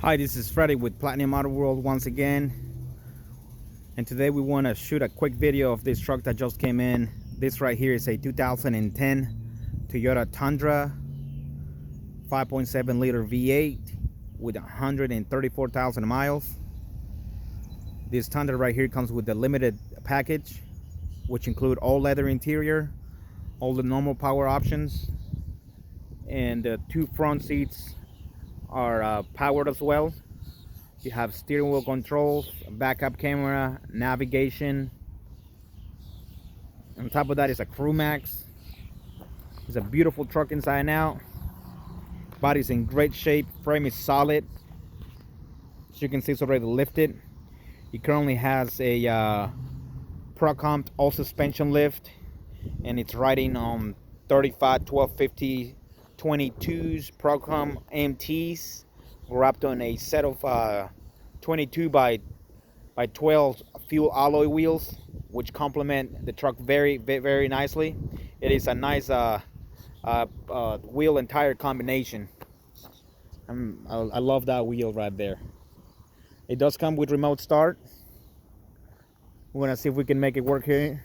Hi, this is Freddie with Platinum Auto World once again, and today we want to shoot a quick video of this truck that just came in. This right here is a 2010 Toyota Tundra 5.7 liter V8 with 134,000 miles. This Tundra right here comes with the limited package, which include all leather interior, all the normal power options, and the two front seats are powered as well. You have steering wheel controls, backup camera, navigation. On top of that is a Crewmax. It's a beautiful truck inside and out. Body's in great shape, frame is solid. As you can see, it's already lifted. It currently has a PROCOMP all suspension lift, and it's riding on 35 1250 22s PROCOMP AMTs wrapped on a set of 22 by 12 fuel alloy wheels, which complement the truck very nicely. It is a nice wheel and tire combination. I love that wheel right there. It does come with remote start. We're gonna see if we can make it work here.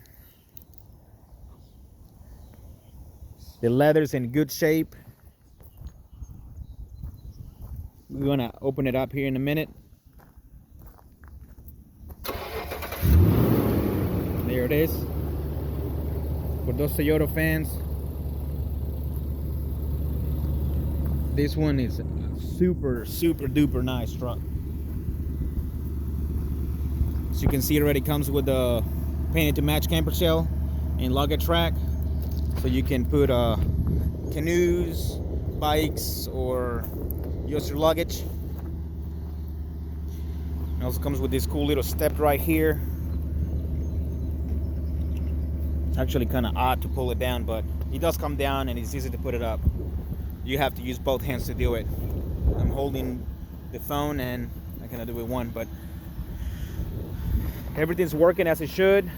The leather's in good shape. We're gonna open it up here in a minute. There it is. For those Toyota fans, this one is a super duper nice truck. As you can see, it already comes with the painted to match camper shell and luggage rack, so you can put canoes, bikes, or use your luggage. It also comes with this cool little step right here. It's actually kind of odd to pull it down, but it does come down and it's easy to put it up. You have to use both hands to do it. I'm holding the phone and I cannot do it with one, but everything's working as it should.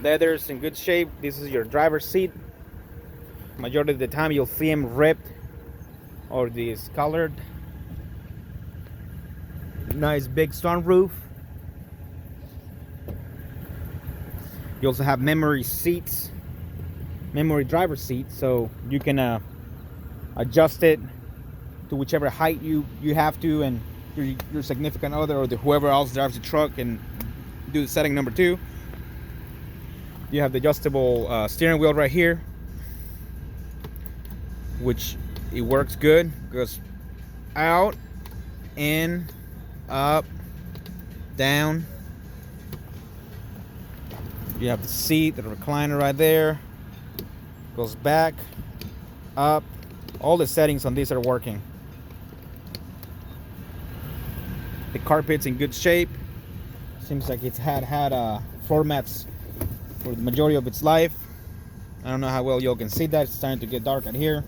Leather's in good shape. This is your driver's seat. Majority of the time you'll see them ripped or discolored. Nice big sunroof. You also have memory seats, memory driver's seat, so you can adjust it to whichever height you have to, and your significant other or whoever else drives the truck and do the setting number 2. You have the adjustable steering wheel right here, which it works good. Goes out, in, up, down. You have the seat, the recliner right there. Goes back, up. All the settings on these are working. The carpet's in good shape. Seems like it's had floor mats for the majority of its life. I don't know how well y'all can see that. It's starting to get dark out here.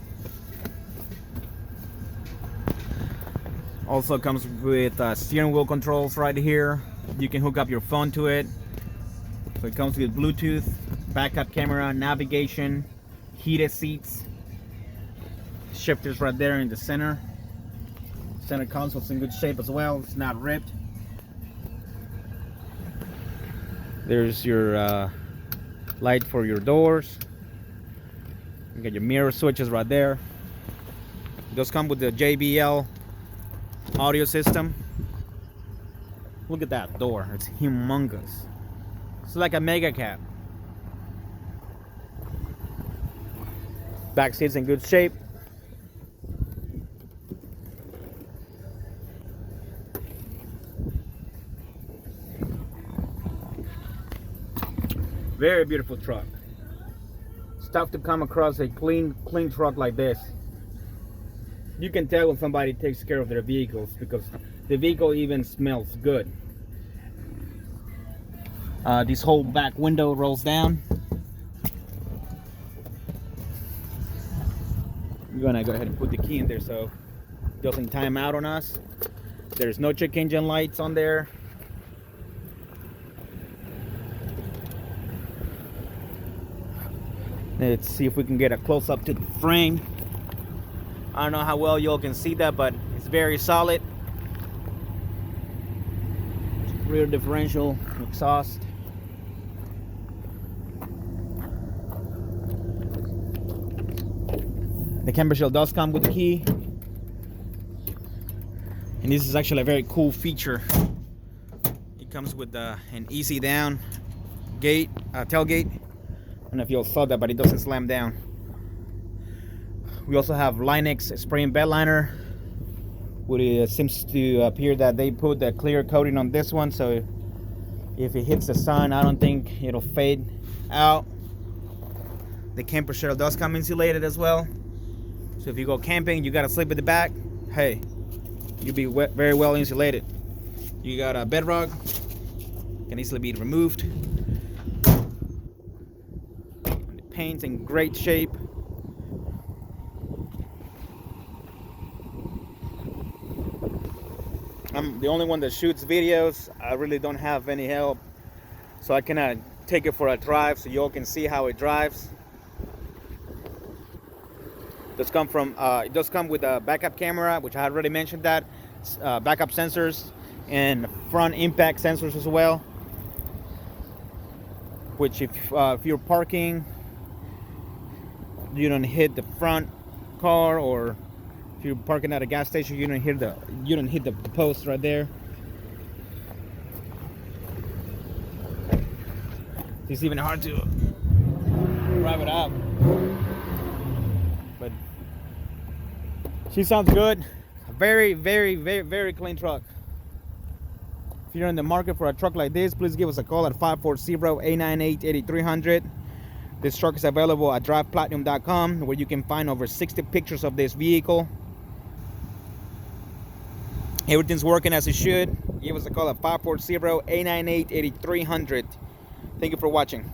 Also comes with steering wheel controls right here. You can hook up your phone to it. So it comes with Bluetooth, backup camera, navigation, heated seats, shifters right there in the center. Center console's in good shape as well. It's not ripped. There's your light for your doors. You got your mirror switches right there. Those come with the JBL audio system. Look at that door, it's humongous. It's like a mega cab. Back seat's in good shape. Very beautiful truck. It's tough to come across a clean truck like this. You can tell when somebody takes care of their vehicles because the vehicle even smells good. This whole back window rolls down. We're gonna go ahead and put the key in there so it doesn't time out on us. There's no check engine lights on there. Let's see if we can get a close up to the frame. I don't know how well y'all can see that, but it's very solid. Rear differential, exhaust. The camber shell does come with the key. And this is actually a very cool feature. It comes with an easy down gate, tailgate. I don't know if you all saw that, but it doesn't slam down. We also have Linex spray and bed liner. It seems to appear that they put the clear coating on this one, so if it hits the sun, I don't think it'll fade out. The camper shell does come insulated as well, so if you go camping, you gotta sleep at the back, hey, you'll be very well insulated. You got a bed rug, can easily be removed. The paint's in great shape. I'm the only one that shoots videos. I really don't have any help, so I cannot take it for a drive so y'all can see how it drives. It does come with a backup camera, which I had already mentioned that, backup sensors and front impact sensors as well, which if you're parking, you don't hit the front car, or if you're parking at a gas station, you don't hit the post right there. It's even hard to drive it out, but she sounds good. A very, very, very, very clean truck. If you're in the market for a truck like this, please give us a call at 540-898-8300. This truck is available at driveplatinum.com, where you can find over 60 pictures of this vehicle. Everything's working as it should. Give us a call at 540-898-8300. Thank you for watching.